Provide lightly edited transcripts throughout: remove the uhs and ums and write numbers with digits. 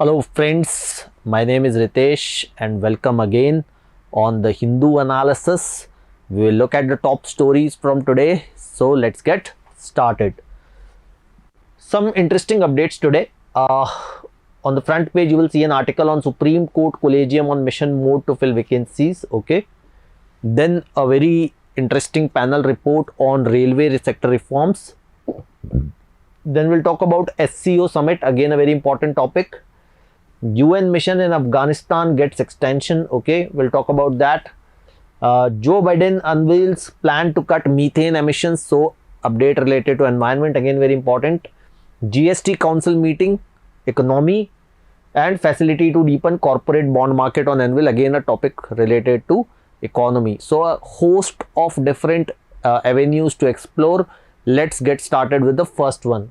Hello friends, my name is Ritesh and welcome again on the Hindu analysis. We will look at the top stories from today. So let's get started. Some interesting updates today. On the front page you will see an article on Supreme Court Collegium on mission mode to fill vacancies. Okay. Then a very interesting panel report on railway sector reforms. Then we'll talk about SCO summit, again a very important topic. UN mission in Afghanistan gets extension. Okay, we'll talk about that. Joe Biden unveils plan to cut methane emissions. So update related to environment, again very important. GST council meeting, economy and facility to deepen corporate bond market on anvil, again a topic related to economy. So a host of different avenues to explore. Let's get started with the first one.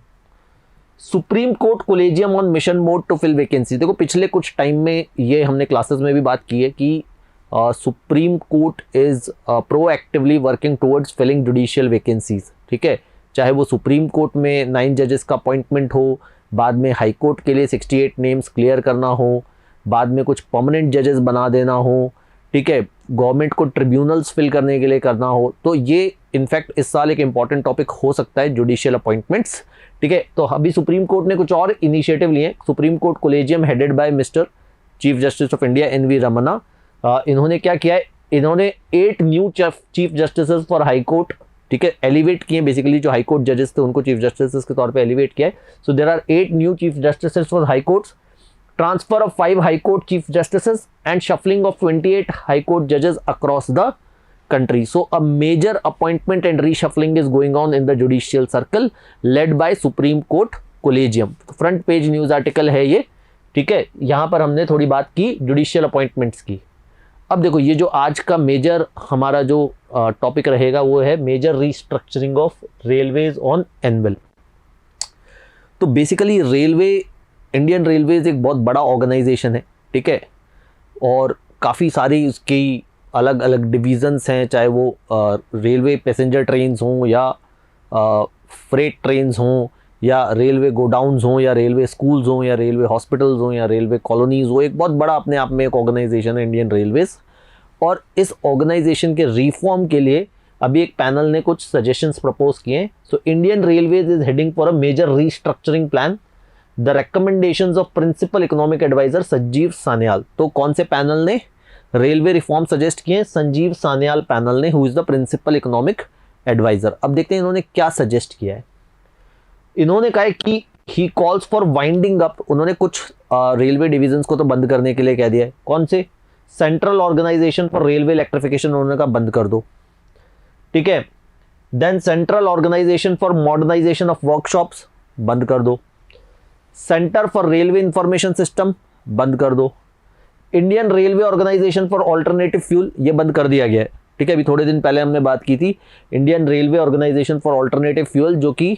Supreme court collegium on mission mode to fill vacancy. देखो पिछले कुछ time में ये हमने classes में भी बात की है कि supreme court is proactively working towards filling judicial vacancies. ठीक है, चाहे वो सुप्रीम कोर्ट में 9 जजेस का अपॉइंटमेंट हो, बाद में हाई कोर्ट के लिए 68 नेम्स क्लियर करना हो, बाद में कुछ परमानेंट जजेस बना देना हो, ठीक है, गवर्नमेंट को ट्रिब्यूनल्स फिल करने के लिए करना हो. तो ये इनफैक्ट इस साल एक इंपॉर्टेंट टॉपिक हो सकता है, जुडिशियल अपॉइंटमेंट्स. ठीक है, तो अभी सुप्रीम कोर्ट ने कुछ और इनिशिएटिव लिए. Supreme court collegium headed by mister chief justice of India NV Ramana. इन्होंने क्या किया है, इन्होंने 8 new chief justice for high court, ठीक है, एलिवेट किए. बेसिकली जो हाई कोर्ट जजेस थे उनको चीफ जस्टिस के तौर पे एलिवेट किया है. So there are 8 new chief justice for high courts, transfer of 5 high court chief justice and shuffling of 28 high court जजेस across the country. So a major appointment and reshuffling is going on in the judicial circle led by Supreme Court Collegium. Front page news article है ये. ठीक है, यहां पर हमने थोड़ी बात की जुडिशियल अपॉइंटमेंट्स की. अब देखो ये जो आज का मेजर हमारा जो टॉपिक रहेगा वो है major restructuring of railways on anvil. तो बेसिकली रेलवे, इंडियन रेलवेज एक बहुत बड़ा ऑर्गेनाइजेशन है. ठीक है, और काफ़ी सारी उसकी अलग अलग डिवीज़न्स हैं, चाहे वो रेलवे पैसेंजर ट्रेन्स हों या फ्रेट ट्रेन्स हों या रेलवे गोडाउन्स हों या रेलवे स्कूल्स हों या रेलवे हॉस्पिटल्स हों या रेलवे कॉलोनीज़ हो. एक बहुत बड़ा अपने आप में एक ऑर्गेनाइजेशन है इंडियन रेलवेज़. और इस ऑर्गेनाइजेशन के रिफॉर्म के लिए अभी एक पैनल ने कुछ सजेशंस प्रपोज किए हैं. So Indian railways is heading for a major restructuring plan. The recommendations of principal economic adviser Sanjeev Sanyal. तो कौन से पैनल ने रेलवे रिफॉर्म सजेस्ट किए? संजीव सान्याल पैनल ने, who is the principal economic adviser. अब देखते हैं इन्होंने क्या सजेस्ट किया है. इन्होंने कहा है कि he calls for winding up. उन्होंने कुछ रेलवे डिविजन्स को तो बंद करने के लिए कह दिया है. कौन से? Central organisation for railway electrification उन्होंने कहा बंद कर दो. ठीक है, then central organisation for modernisation of workshops बंद कर दो. Centre for railway information system बंद कर दो. Indian railway organisation for alternative fuel ये बंद कर दिया गया है. ठीक है, अभी थोड़े दिन पहले हमने बात की थी Indian railway organisation for alternative fuel, जो कि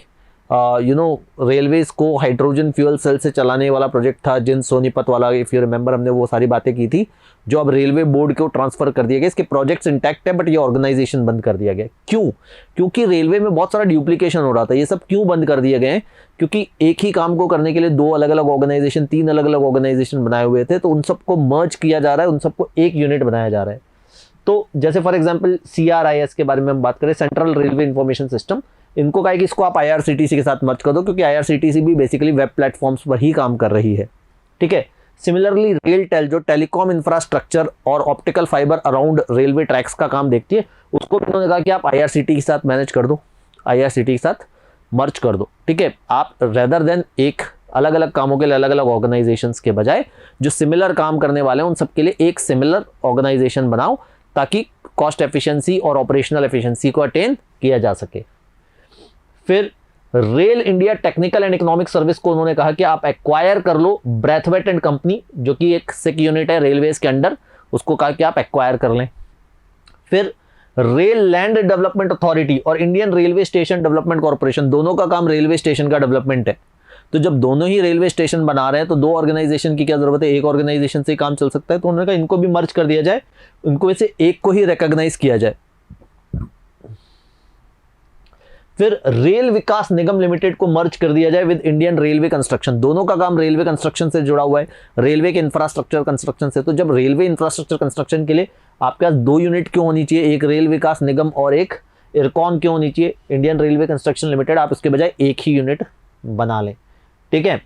रेलवेज को हाइड्रोजन फ्यूल सेल से चलाने वाला प्रोजेक्ट था, जिन सोनीपत वाला, इफ यू रिमेंबर हमने वो सारी बातें की थी, जो अब रेलवे बोर्ड को ट्रांसफर कर दिया गया. इसके प्रोजेक्ट्स इंटैक्ट है बट ये ऑर्गेनाइजेशन बंद कर दिया गया. क्यों? क्योंकि रेलवे में बहुत सारा ड्यूप्लीकेशन हो रहा था. ये सब क्यों बंद कर दिए गए हैं? क्योंकि एक ही काम को करने के लिए 2 अलग अलग ऑर्गेनाइजेशन, 3 अलग अलग ऑर्गेनाइजेशन बनाए हुए थे, तो उन सबको मर्ज किया जा रहा है, उन सबको एक यूनिट बनाया जा रहा है. तो जैसे फॉर एग्जांपल CRIS के बारे में हम बात करें, सेंट्रल रेलवे इंफॉर्मेशन सिस्टम, इनको कहा है कि इसको आप IRCTC के साथ मर्ज कर दो, क्योंकि IRCTC भी बेसिकली वेब प्लेटफॉर्म्स पर ही काम कर रही है. ठीक है, सिमिलरली रेलटेल जो टेलीकॉम इंफ्रास्ट्रक्चर और optical fibre around railway tracks का काम देखती है, उसको भी उन्होंने कहा कि आप IRCTC के साथ मैनेज कर दो, IRCTC के साथ मर्ज कर दो. ठीक है, आप रेदर देन एक अलग अलग कामों के लिए अलग अलग ऑर्गेनाइजेशंस के बजाय जो सिमिलर काम करने वाले हैं उन सबके लिए एक सिमिलर ऑर्गेनाइजेशन बनाओ, ताकि कॉस्ट एफिशिएंसी और ऑपरेशनल एफिशिएंसी को अटेन किया जा सके. फिर rail India technical and economic service को उन्होंने कहा कि आप एक्वायर कर लो ब्रैथवेट एंड कंपनी, जो कि एक सिक यूनिट है रेलवेज के अंडर, उसको कहा कि आप एक्वायर कर लें. फिर रेल लैंड डेवलपमेंट अथॉरिटी और Indian railway station development corporation, दोनों का काम रेलवे स्टेशन का डेवलपमेंट है. तो जब दोनों ही रेलवे स्टेशन बना रहे हैं तो 2 ऑर्गेनाइजेशन की क्या जरूरत है? एक ऑर्गेनाइजेशन से ही काम चल सकता है. तो उन्होंने कहा इनको भी मर्ज कर दिया जाए, इनको में से एक को ही रिकॉग्नाइज किया जाए. फिर रेल विकास निगम लिमिटेड को मर्ज कर दिया जाए विद इंडियन रेलवे कंस्ट्रक्शन। दोनों का काम रेलवे कंस्ट्रक्शन से जुड़ा हुआ है, रेलवे के इंफ्रास्ट्रक्चर कंस्ट्रक्शन से। तो जब रेलवे इंफ्रास्ट्रक्चर कंस्ट्रक्शन के लिए आपके पास 2 यूनिट क्यों होनी चाहिए, एक रेल विकास निगम और एक इरकॉन क्यों होनी चाहिए, इंडियन रेलवे कंस्ट्रक्शन लिमिटेड, आप उसके बजाय एक ही यूनिट बना लें। ठीक है।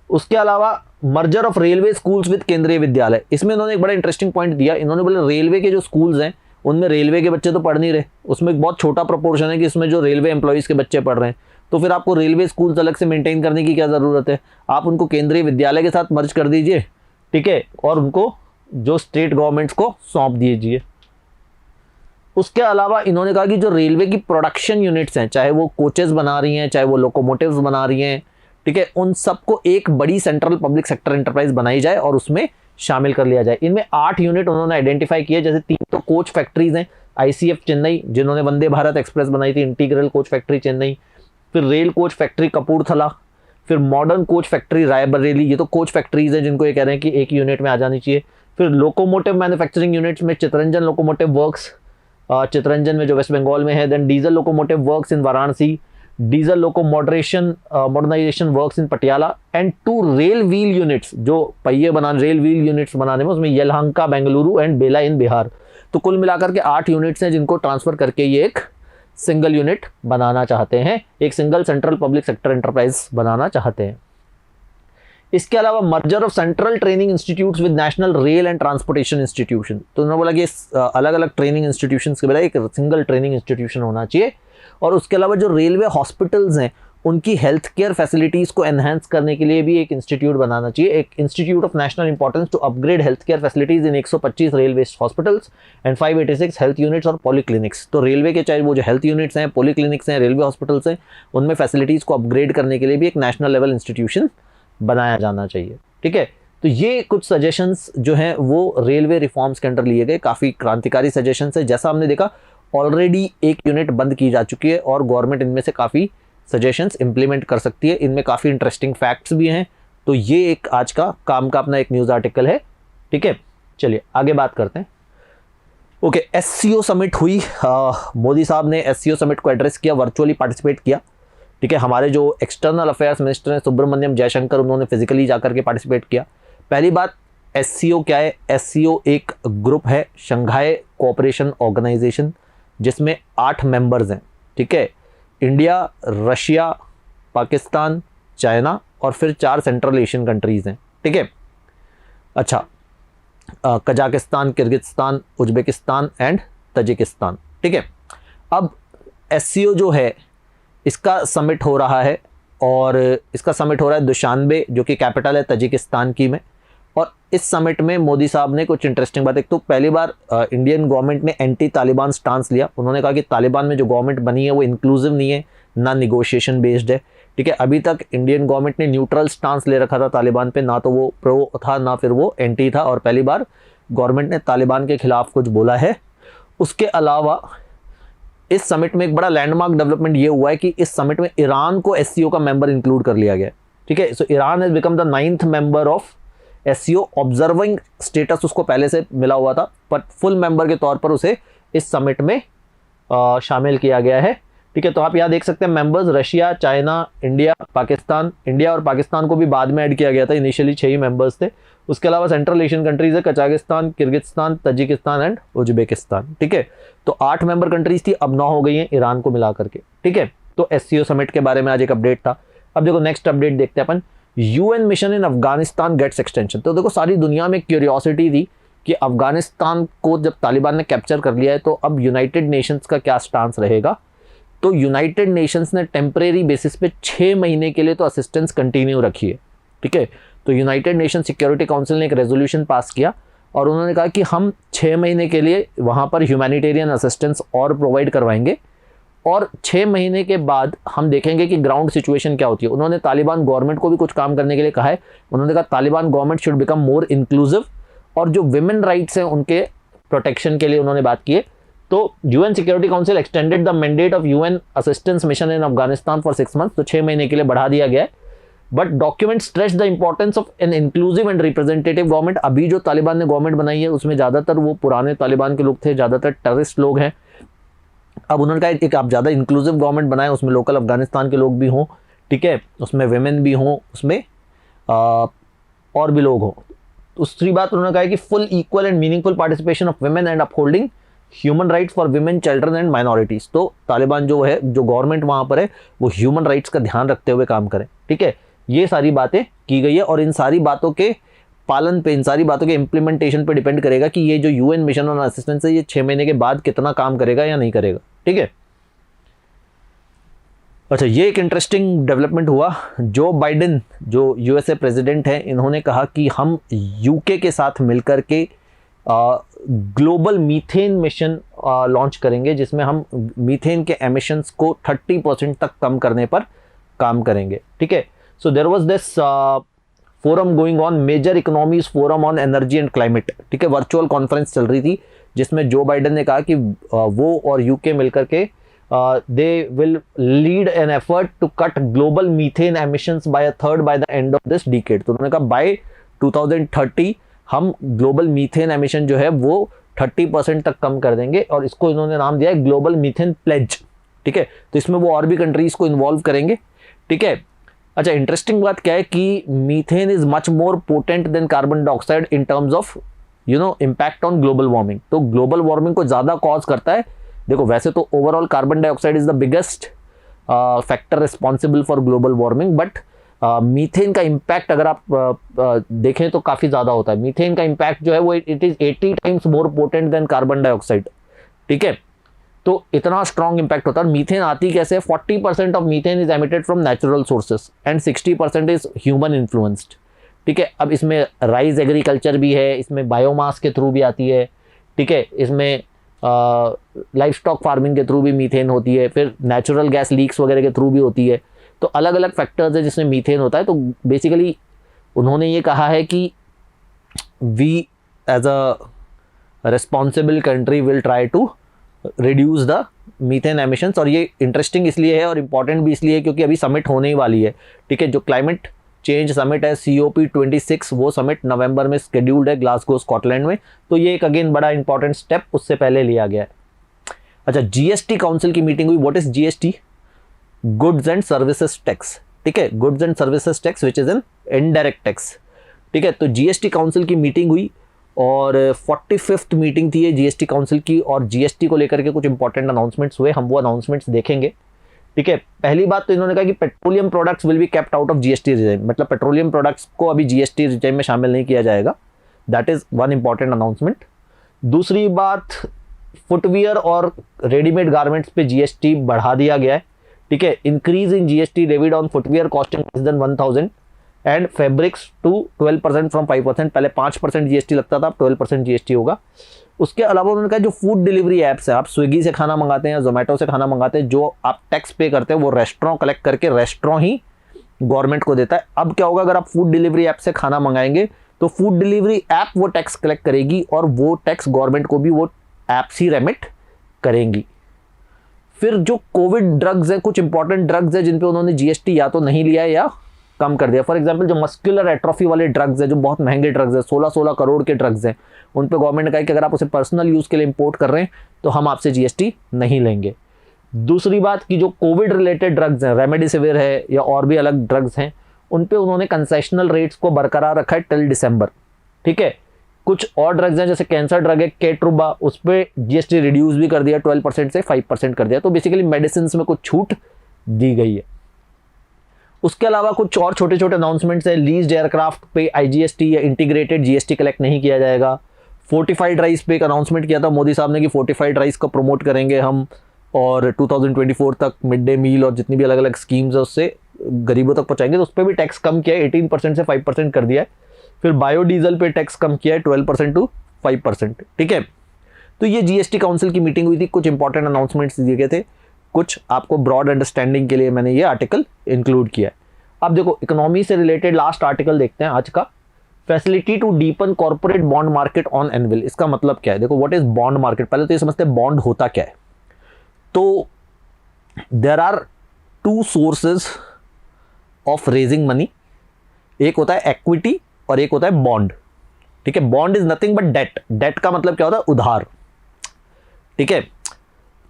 उसके अलावा merger of railway schools with केंद्रीय विद्यालय, इसमें इन्होंने एक बड़ा इंटरेस्टिंग पॉइंट दिया। इन्होंने बोला रेलवे के जो स्कूल्स हैं उनमें रेलवे के बच्चे तो पढ़ नहीं रहे, उसमें एक बहुत छोटा प्रोपोर्शन है कि इसमें जो रेलवे एम्प्लॉइज़ के बच्चे पढ़ रहे हैं, तो फिर आपको रेलवे स्कूल्स अलग से मेंटेन करने की क्या ज़रूरत है, आप उनको केंद्रीय विद्यालय के साथ मर्ज कर दीजिए। ठीक है, और उनको जो स्टेट गवर्नमेंट्स को सौंप दीजिए। उसके अलावा इन्होंने कहा कि जो रेलवे की प्रोडक्शन यूनिट्स हैं, चाहे वो कोचेस बना रही हैं, चाहे वो लोकोमोटिव्स बना रही हैं, ठीक है, उन सबको एक बड़ी सेंट्रल पब्लिक सेक्टर एंटरप्राइज बनाई जाए और उसमें शामिल कर लिया जाए। इनमें 8 यूनिट उन्होंने आइडेंटिफाई किए, जैसे 3 तो कोच फैक्ट्रीज हैं, आईसीएफ चेन्नई जिन्होंने वंदे भारत एक्सप्रेस बनाई थी, इंटीग्रल कोच फैक्ट्री चेन्नई, फिर रेल कोच फैक्ट्री कपूरथला, फिर मॉडर्न कोच फैक्ट्री रायबरेली। ये तो कोच फैक्ट्रीज हैं जिनको ये कह रहे हैं कि एक यूनिट में आ जानी चाहिए। फिर लोकोमोटिव मैन्युफैक्चरिंग यूनिट्स में चितरंजन लोकोमोटिव वर्क्स, चितरंजन में जो वेस्ट बंगाल में है, then diesel locomotive works in Varanasi, diesel loco modernisation works in Patiala, and 2 rail wheel units, जो पहिए बनाने रेल व्हील यूनिट्स बनाने में, उसमें यलहंका बेंगलुरु एंड बेला इन बिहार। तो कुल मिलाकर के 8 यूनिट्स हैं जिनको ट्रांसफर करके ये एक सिंगल यूनिट बनाना चाहते हैं, एक single central public sector enterprise बनाना चाहते हैं। इसके अलावा merger of central training institutes with national rail and transportation institution. तो उन्होंने बोला कि अलग अलग ट्रेनिंग इंस्टीट्यूशंस के बजाय एक सिंगल ट्रेनिंग इंस्टीट्यूशन होना चाहिए। और उसके अलावा जो रेलवे हॉस्पिटल्स हैं उनकी हेल्थ केयर फैसिलिटीज़ को एनहांस करने के लिए भी एक इंस्टीट्यूट बनाना चाहिए, एक institute of national importance to upgrade health care facilities in 125 railway hospitals and 586 health units और पॉलीक्लिनिक्स। तो रेलवे के चाहे वो जो हेल्थ यूनिट्स हैं, पॉलीक्लिनिक्स हैं, रेलवे हॉस्पिटल्स हैं, उनमें फैसिलिटीज़ को अपग्रेड करने के लिए भी एक नेशनल लेवल इंस्टीट्यूशन बनाया जाना चाहिए। ठीक है, तो ये कुछ सजेशंस जो हैं वो रेलवे रिफॉर्म्स के अंडर लिए गए, काफ़ी क्रांतिकारी सजेशंस है। जैसा हमने देखा ऑलरेडी एक यूनिट बंद की जा चुकी है और गवर्नमेंट इनमें से काफ़ी सजेशंस इंप्लीमेंट कर सकती है। इनमें काफ़ी इंटरेस्टिंग फैक्ट्स भी हैं। तो ये एक आज का काम का अपना एक न्यूज़ आर्टिकल है। ठीक है, चलिए आगे बात करते हैं। ओके, एससीओ समिट हुई, मोदी साहब ने एससीओ समिट को एड्रेस किया, वर्चुअली पार्टिसिपेट किया। ठीक है, हमारे जो एक्सटर्नल अफेयर्स मिनिस्टर हैं सुब्रमण्यम जयशंकर, उन्होंने फिजिकली जाकर के पार्टिसिपेट किया। पहली बात, एससीओ क्या है? एससीओ एक ग्रुप है, शंघाई कोऑपरेशन ऑर्गेनाइजेशन, जिसमें 8 मेंबर्स हैं। ठीक है, इंडिया, रशिया, पाकिस्तान, चाइना और फिर 4 सेंट्रल एशियन कंट्रीज़ हैं। ठीक है, अच्छा, Kazakhstan, Kyrgyzstan, Uzbekistan and Tajikistan. ठीक है, अब एससीओ जो है इसका समिट हो रहा है और इसका समिट हो रहा है दुशानबे, जो कि कैपिटल है तजिकिस्तान की में। और इस समिट में मोदी साहब ने कुछ इंटरेस्टिंग बात, एक तो पहली बार इंडियन गवर्नमेंट ने एंटी तालिबान स्टांस लिया। उन्होंने कहा कि तालिबान में जो गवर्नमेंट बनी है वो इंक्लूसिव नहीं है, ना निगोशिएशन बेस्ड है। ठीक है, अभी तक इंडियन गवर्नमेंट ने न्यूट्रल स्टांस ले रखा था तालिबान पे, ना तो वो प्रो था ना फिर वो एंटी था, और पहली बार गवर्नमेंट ने तालिबान के खिलाफ कुछ बोला है। उसके अलावा इस समिट में एक बड़ा लैंडमार्क डेवलपमेंट ये हुआ है कि इस समिट में ईरान को एससीओ का मेंबर इंक्लूड कर लिया गया। ठीक है, so Iran has become the 9th member of SCO. Observing status उसको पहले से मिला हुआ था, बट फुल मेंबर के तौर पर उसे इस समिट में शामिल किया गया है। ठीक है, तो आप यहाँ देख सकते हैं members Russia, China, India, Pakistan. India और पाकिस्तान को भी बाद में ऐड किया गया था, इनिशियली 6 ही मेंबर्स थे। उसके अलावा सेंट्रल एशियन कंट्रीज है, Kazakhstan, Kyrgyzstan, Tajikistan and Uzbekistan. ठीक है, तो 8 मेंबर कंट्रीज थी, अब 9 हो गई हैं ईरान को मिला करके। ठीक है, तो एससीओ समिट के बारे में आज एक अपडेट था। अब देखो नेक्स्ट अपडेट देखते हैं अपन, UN mission in Afghanistan gets extension. तो देखो सारी दुनिया में क्यूरियोसिटी थी कि अफगानिस्तान को जब तालिबान ने कैप्चर कर लिया है तो अब यूनाइटेड नेशंस का क्या स्टांस रहेगा। तो यूनाइटेड नेशंस ने टेम्परेरी बेसिस पे 6 महीने के लिए तो असिस्टेंस कंटिन्यू रखी है। ठीक है, तो यूनाइटेड नेशन सिक्योरिटी काउंसिल ने एक रेजोल्यूशन पास किया और उन्होंने कहा कि हम 6 महीने के लिए वहाँ पर ह्यूमैनिटेरियन असिस्टेंस और प्रोवाइड करवाएंगे और 6 महीने के बाद हम देखेंगे कि ग्राउंड सिचुएशन क्या होती है। उन्होंने तालिबान गवर्नमेंट को भी कुछ काम करने के लिए कहा है। उन्होंने कहा Taliban government should become more inclusive, और जो विमेन राइट्स हैं उनके प्रोटेक्शन के लिए उन्होंने बात की है। तो UN security council extended the mandate of UN assistance mission in Afghanistan for 6 months. तो 6 महीने के लिए बढ़ा दिया गया है। But document stress the importance of an inclusive and representative government. अभी जो तालिबान ने गवर्नमेंट बनाई है उसमें ज़्यादातर वो पुराने तालिबान के लोग थे, ज़्यादातर टेररिस्ट लोग हैं। अब उन्होंने कहा एक आप ज़्यादा इंक्लूसिव गवर्नमेंट बनाएं, उसमें लोकल अफगानिस्तान के लोग भी हों, ठीक है, उसमें वेमेन भी हों, उसमें और भी लोग हों। दूसरी बात उन्होंने कहा है कि full equal and meaningful participation of women and upholding human rights for women, children and minorities. तो तालिबान जो है, जो गवर्नमेंट वहाँ पर है, वो ह्यूमन राइट्स का ध्यान रखते हुए काम करें, ठीक है। ये सारी बातें की गई है और इन सारी बातों के पालन पे, इन सारी बातों के इम्प्लीमेंटेशन पे डिपेंड करेगा कि ये जो यूएन मिशन ऑन असिस्टेंस है ये 6 महीने के बाद कितना काम करेगा या नहीं करेगा, ठीक है। अच्छा, ये एक इंटरेस्टिंग डेवलपमेंट हुआ। जो बाइडेन, जो यूएसए प्रेसिडेंट हैं, इन्होंने कहा कि हम यूके के साथ मिलकर के ग्लोबल मीथेन मिशन लॉन्च करेंगे, जिसमें हम मीथेन के एमिशंस को 30% तक कम करने पर काम करेंगे, ठीक है। So there was this forum going on, major economies forum on energy and climate, ठीक है, वर्चुअल कॉन्फ्रेंस चल रही थी, जिसमें जो बाइडेन ने कहा कि वो और यूके मिलकर के they will lead an effort to cut global methane emissions by a third by the end of this decade। तो उन्होंने कहा by 2030 हम ग्लोबल मीथेन एमिशन जो है वो 30% तक कम कर देंगे, और इसको इन्होंने नाम दिया है ग्लोबल मीथेन प्लेज, ठीक है। तो इसमें वो और भी कंट्रीज को इन्वॉल्व करेंगे, ठीक है। अच्छा, इंटरेस्टिंग बात क्या है कि methane is much more potent then carbon dioxide in terms of impact on global warming. तो ग्लोबल वार्मिंग को ज़्यादा कॉज करता है। देखो, वैसे तो overall carbon dioxide is the biggest factor responsible for global warming, but methane का impact अगर आप देखें तो काफ़ी ज़्यादा होता है। मीथेन का इम्पैक्ट जो है वो it is 80 times more potent then carbon dioxide, ठीक है। तो इतना स्ट्रॉन्ग इम्पैक्ट होता है। मीथेन आती कैसे? 40% of methane is emitted from natural sources and 60% is human influenced, ठीक है। अब इसमें राइस एग्रीकल्चर भी है, इसमें बायोमास के थ्रू भी आती है, ठीक है, इसमें लाइफ स्टॉक फार्मिंग के थ्रू भी मीथेन होती है, फिर नेचुरल गैस लीक्स वगैरह के थ्रू भी होती है। तो अलग अलग फैक्टर्स है जिसमें मीथेन होता है। तो बेसिकली उन्होंने ये कहा है कि we as a responsible country will try to reduce the methane emissions. और ये इंटरेस्टिंग इसलिए है और इम्पॉर्टेंट भी इसलिए है क्योंकि अभी समिट होने ही वाली है, ठीक है। जो क्लाइमेट चेंज समिट है COP26, वो समिट नवंबर में स्केड्यूल्ड है ग्लासगो स्कॉटलैंड में। तो ये एक अगेन बड़ा इंपॉर्टेंट स्टेप उससे पहले लिया गया है। अच्छा, GST काउंसिल की मीटिंग हुई। What is GST? Goods and services tax, ठीक है, goods and services tax which is an indirect tax, ठीक है। तो GST काउंसिल की मीटिंग हुई और 45th मीटिंग थी ये GST काउंसिल की, और GST को लेकर के कुछ इंपॉर्टेंट अनाउंसमेंट्स हुए, हम वो अनाउंसमेंट्स देखेंगे, ठीक है। पहली बात तो इन्होंने कहा कि petroleum products will be kept out of GST regime, मतलब पेट्रोलियम प्रोडक्ट्स को अभी GST रिजाइम में शामिल नहीं किया जाएगा। That is one important announcement. दूसरी बात, फुटवियर और रेडीमेड गारमेंट्स पे GST बढ़ा दिया गया है, ठीक है। Increase in GST levied on footwear costing less than 1000 and fabrics to 12% from 5%। पहले 5% GST लगता था, अब 12% GST होगा। उसके अलावा उन्होंने कहा जो फूड डिलीवरी ऐप्स है, आप स्विगी से खाना मंगाते हैं या जोमेटो से खाना मंगाते हैं, जो आप टैक्स पे करते हैं वो रेस्टोरेंट कलेक्ट करके रेस्टोरेंट ही गवर्नमेंट को देता है। अब क्या होगा, अगर आप फूड डिलीवरी ऐप से खाना मंगाएंगे तो फूड डिलीवरी ऐप वो टैक्स कलेक्ट करेगी और वो टैक्स गवर्नमेंट को भी वो ऐप्स ही रेमिट करेंगी। फिर जो कोविड ड्रग्स हैं, कुछ इंपॉर्टेंट ड्रग्स हैं जिन पे उन्होंने GST या तो नहीं लिया है या कम कर दिया। फॉर एग्जांपल जो मस्कुलर एट्रोफी वाले ड्रग्स हैं, जो बहुत महंगे ड्रग्स हैं, 16-16 करोड़ के ड्रग्स हैं, उन पे गवर्नमेंट ने कहा कि अगर आप उसे पर्सनल यूज़ के लिए इंपोर्ट कर रहे हैं तो हम आपसे GST नहीं लेंगे। दूसरी बात कि जो कोविड रिलेटेड ड्रग्स हैं, रेमडेसिविर है या और भी अलग ड्रग्स हैं, उन पे उन्होंने कंसेशनल रेट्स को बरकरार रखा है टिल दिसंबर, ठीक है। कुछ और ड्रग्स हैं जैसे कैंसर ड्रग है केट्रुबा, उस पर GST रिड्यूस भी कर दिया, 12% से 5% कर दिया। तो बेसिकली मेडिसिन में कुछ छूट दी गई है। उसके अलावा कुछ और छोटे छोटे अनाउंसमेंट्स है। लीज्ड एयरक्राफ्ट पे IGST या इंटीग्रेटेड GST कलेक्ट नहीं किया जाएगा। फोर्टिफाइड राइस पे एक अनाउंसमेंट किया था मोदी साहब ने कि फोर्टिफाइड राइस को प्रमोट करेंगे हम, और 2024 तक मिड डे मील और जितनी भी अलग अलग स्कीम्स है उससे गरीबों तक पहुंचाएंगे। तो उस पर भी टैक्स कम किया है, 18% से 5% कर दिया है। फिर बायोडीजल पे टैक्स कम किया है 12% टू 5%, ठीक है। तो ये GST काउंसिल की मीटिंग हुई थी, कुछ इंपॉर्टेंट अनाउंसमेंट्स दिए गए थे, कुछ आपको ब्रॉड अंडरस्टैंडिंग के लिए मैंने ये आर्टिकल इंक्लूड किया है। अब देखो, इकोनॉमी से रिलेटेड लास्ट आर्टिकल देखते हैं आज का। Facility to deepen corporate bond market on anvil. इसका मतलब क्या है? देखो, व्हाट इज बॉन्ड मार्केट? पहले तो ये समझते हैं बॉन्ड होता क्या है। तो there are two sources of raising money, एक होता है इक्विटी और एक होता है बॉन्ड, ठीक है। Bond is nothing but debt. Debt का मतलब क्या होता है? उधार, ठीक है।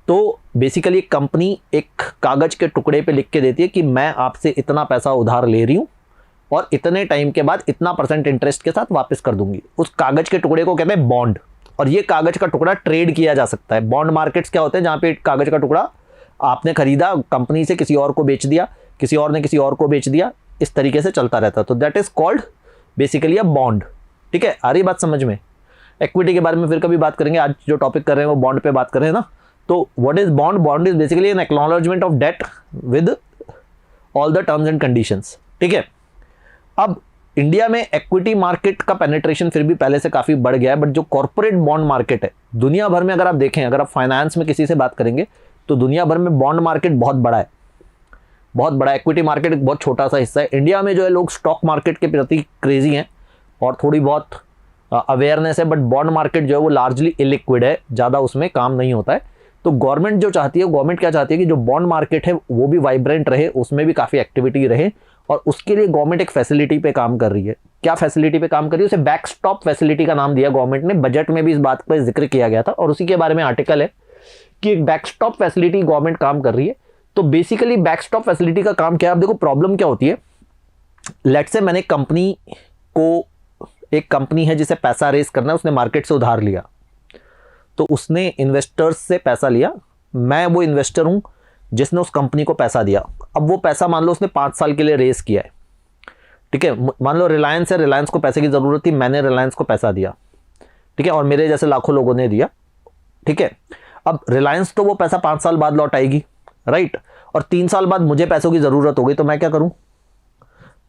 तो बेसिकली एक कंपनी एक कागज़ के टुकड़े पे लिख के देती है कि मैं आपसे इतना पैसा उधार ले रही हूँ और इतने टाइम के बाद इतना % इंटरेस्ट के साथ वापस कर दूंगी। उस कागज़ के टुकड़े को कहते हैं बॉन्ड, और ये कागज़ का टुकड़ा ट्रेड किया जा सकता है। बॉन्ड मार्केट्स क्या होते हैं, जहाँ पे कागज़ का टुकड़ा आपने खरीदा, कंपनी से किसी और को बेच दिया, किसी और ने किसी और को बेच दिया, इस तरीके से चलता रहता है। तो that is called basically a bond. ठीक है, आ रही बात समझ में। इक्विटी के बारे में फिर कभी बात करेंगे, आज जो टॉपिक कर रहे हैं वो बॉन्ड पे बात कर रहे हैं ना। तो what is bond? Bond is basically an acknowledgement of debt with all the terms and conditions. ठीक है, अब इंडिया में इक्विटी मार्केट का पेनिट्रेशन फिर भी पहले से काफ़ी बढ़ गया है, बट जो कॉर्पोरेट बॉन्ड मार्केट है दुनिया भर में, अगर आप देखें, अगर आप फाइनेंस में किसी से बात करेंगे तो दुनिया भर में बॉन्ड मार्केट बहुत बड़ा है, बहुत बड़ा। इक्विटी मार्केट एक बहुत छोटा सा हिस्सा है। इंडिया में जो है लोग स्टॉक मार्केट के प्रति क्रेजी हैं और थोड़ी बहुत अवेयरनेस है, बट बॉन्ड मार्केट जो है वो लार्जली इलिक्विड है, ज़्यादा उसमें काम नहीं होता है। तो गवर्नमेंट जो चाहती है, गवर्नमेंट क्या चाहती है कि जो बॉन्ड मार्केट है वो भी वाइब्रेंट रहे, उसमें भी काफ़ी एक्टिविटी रहे, और उसके लिए गवर्नमेंट एक फैसिलिटी पे काम कर रही है। क्या फैसिलिटी पे काम कर रही है? उसे बैकस्टॉप फैसिलिटी का नाम दिया गवर्नमेंट ने। बजट में भी इस बात पर जिक्र किया गया था और उसी के बारे में आर्टिकल है कि एक बैकस्टॉप फैसिलिटी गवर्नमेंट काम कर रही है। तो बेसिकली बैकस्टॉप फैसिलिटी का काम क्या है? अब देखो प्रॉब्लम क्या होती है। लेट्स से मैंने कंपनी को, एक कंपनी है जिसे पैसा रेज करना है, उसने मार्केट से उधार लिया, तो उसने इन्वेस्टर्स से पैसा लिया। मैं वो इन्वेस्टर हूं जिसने उस कंपनी को पैसा दिया। अब वो पैसा मान लो उसने 5 साल के लिए रेज किया है। ठीक है, मान लो रिलायंस है, रिलायंस को पैसे की ज़रूरत थी, मैंने रिलायंस को पैसा दिया। ठीक है, और मेरे जैसे लाखों लोगों ने दिया। ठीक है, अब रिलायंस तो वो पैसा 5 साल बाद लौट आएगी, राइट, और 3 साल बाद मुझे पैसों की ज़रूरत हो गई, तो मैं क्या करूं?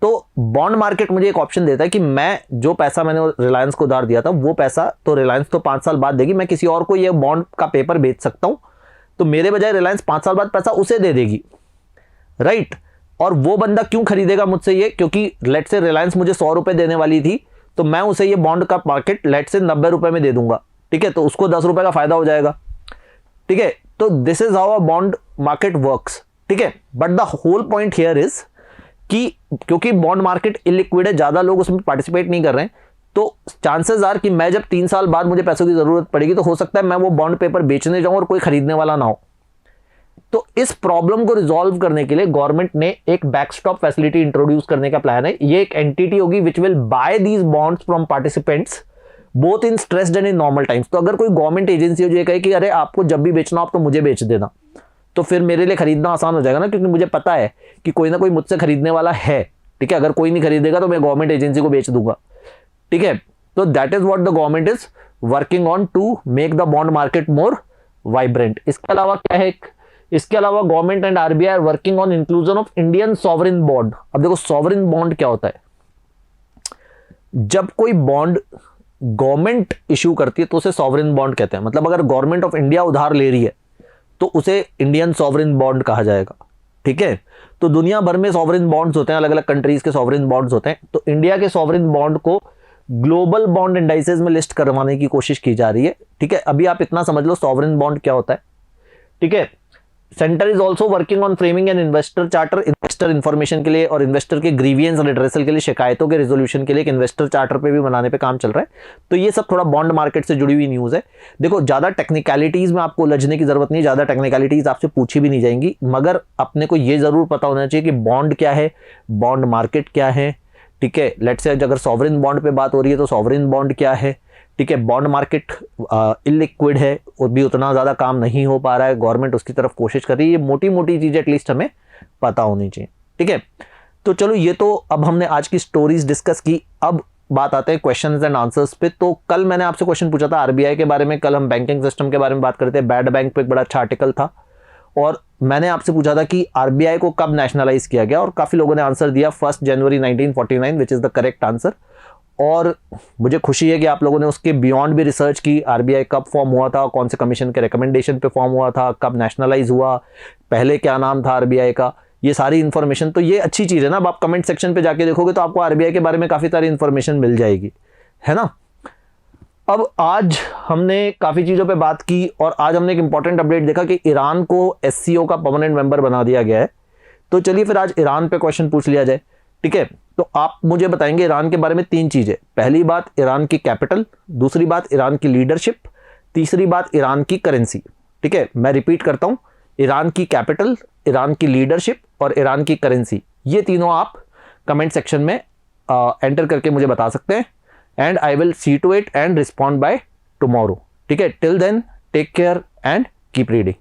तो बॉन्ड मार्केट मुझे एक ऑप्शन देता है कि मैं जो पैसा मैंने रिलायंस को उधार दिया था वो पैसा तो रिलायंस तो 5 साल बाद देगी, मैं किसी और को ये बॉन्ड का पेपर बेच सकता हूं, तो मेरे बजाय रिलायंस 5 साल बाद पैसा उसे दे देगी, राइट। और वो बंदा क्यों खरीदेगा मुझसे ये? क्योंकि लेट से रिलायंस मुझे 100 रुपए देने वाली थी, तो मैं उसे ये बॉन्ड का मार्केट लेट से 90 रुपए में दे दूंगा। ठीक है, तो उसको 10 रुपए का फायदा हो जाएगा। ठीक है, तो this is how a bond market works. ठीक है, but the whole point here is कि क्योंकि बॉन्ड मार्केट इलिक्विड है, ज़्यादा लोग उसमें पार्टिसिपेट नहीं कर रहे हैं, तो चांसेस आर कि मैं जब 3 साल बाद मुझे पैसों की ज़रूरत पड़ेगी तो हो सकता है मैं वो बॉन्ड पेपर बेचने जाऊं और कोई खरीदने वाला ना हो। तो इस प्रॉब्लम को रिजॉल्व करने के लिए गवर्नमेंट ने एक बैकस्टॉप फैसिलिटी इंट्रोड्यूस करने का प्लान है। ये एक एंटिटी होगी which will buy these bonds from participants both in stressed and in normal times. तो अगर कोई गवर्नमेंट एजेंसी हो जो ये कहे कि अरे आपको जब भी बेचना हो आप तो मुझे बेच देना, तो फिर मेरे लिए खरीदना आसान हो जाएगा ना, क्योंकि मुझे पता है कि कोई ना कोई मुझसे खरीदने वाला है। ठीक है, अगर कोई नहीं खरीदेगा तो मैं गवर्नमेंट एजेंसी को बेच दूंगा। ठीक है, तो that is what the government is working on to make the bond market more vibrant. इसके अलावा क्या है? इसके अलावा government and RBI are working on inclusion of Indian sovereign bond. अब देखो सॉवरिन बॉन्ड क्या होता है? जब कोई बॉन्ड गवर्नमेंट इशू करती है तो उसे सॉवरिन बॉन्ड कहते हैं। मतलब अगर गवर्नमेंट ऑफ इंडिया उधार ले रही है तो उसे इंडियन सॉवरिन बॉन्ड कहा जाएगा। ठीक है, तो दुनिया भर में सॉवरिन बॉन्ड्स होते हैं, अलग अलग कंट्रीज के सॉवरिन बॉन्ड्स होते हैं। तो इंडिया के सॉवरिन बॉन्ड को ग्लोबल बॉन्ड इंडाइसेस में लिस्ट करवाने की कोशिश की जा रही है। ठीक है, अभी आप इतना समझ लो सॉवरिन बॉन्ड क्या होता है। ठीक है, centre is also working on framing an investor charter, investor information के लिए और इन्वेस्टर के ग्रीवियंस रिड्रेसल के लिए, शिकायतों के रिजोल्यूशन के लिए एक इन्वेस्टर चार्टर पे भी बनाने पे काम चल रहा है। तो ये सब थोड़ा बॉन्ड मार्केट से जुड़ी हुई न्यूज़ है। देखो ज़्यादा टेक्निकलिटीज़ में आपको उलझने की जरूरत नहीं, ज़्यादा टेक्निकलिटीज़ आपसे पूछी भी नहीं जाएंगी, मगर अपने को ये ज़रूर पता होना चाहिए कि बॉन्ड क्या है, बॉन्ड मार्केट क्या है। ठीक है, लेट्स से अगर सॉवरिन बॉन्ड पे बात हो रही है तो सॉवरिन बॉन्ड क्या है। ठीक है, बॉन्ड मार्केट इलिक्विड है और भी उतना ज़्यादा काम नहीं हो पा रहा है, गवर्नमेंट उसकी तरफ कोशिश कर रही है। ये मोटी मोटी चीज़ें एटलीस्ट हमें पता होनी चाहिए। ठीक है, तो चलो ये तो अब हमने आज की स्टोरीज डिस्कस की। अब बात आते हैं क्वेश्चंस एंड आंसर्स पे। तो कल मैंने आपसे क्वेश्चन पूछा था आरबीआई के बारे में, कल हम बैंकिंग सिस्टम के बारे में बात करते हैं, बैड बैंक पे एक बड़ा अच्छा आर्टिकल था, और मैंने आपसे पूछा था कि आरबीआई को कब नेशनलाइज किया गया, और काफ़ी लोगों ने आंसर दिया 1 जनवरी 1949 which is the correct answer. और मुझे खुशी है कि आप लोगों ने उसके बियॉन्ड भी रिसर्च की, आरबीआई कब फॉर्म हुआ था, कौन से कमीशन के रिकमेंडेशन पे फॉर्म हुआ था, कब नेशनलाइज हुआ, पहले क्या नाम था आरबीआई का, ये सारी इन्फॉर्मेशन। तो ये अच्छी चीज़ है ना, अब आप कमेंट सेक्शन पे जाके देखोगे तो आपको आरबीआई के बारे में काफ़ी सारी इन्फॉर्मेशन मिल जाएगी, है ना। अब आज हमने काफ़ी चीज़ों पे बात की और आज हमने एक इंपॉर्टेंट अपडेट देखा कि ईरान को एससीओ का परमानेंट मेंबर बना दिया गया है। तो चलिए फिर आज ईरान पे क्वेश्चन पूछ लिया जाए। ठीक है, तो आप मुझे बताएंगे ईरान के बारे में 3 चीज़ें। पहली बात ईरान की कैपिटल, दूसरी बात ईरान की लीडरशिप, तीसरी बात ईरान की करेंसी। ठीक है, मैं रिपीट करता हूँ, ईरान की कैपिटल, ईरान की लीडरशिप और ईरान की करेंसी, ये तीनों आप कमेंट सेक्शन में एंटर करके मुझे बता सकते हैं and I will see to it and respond by tomorrow. ठीक है, till then take care and keep reading.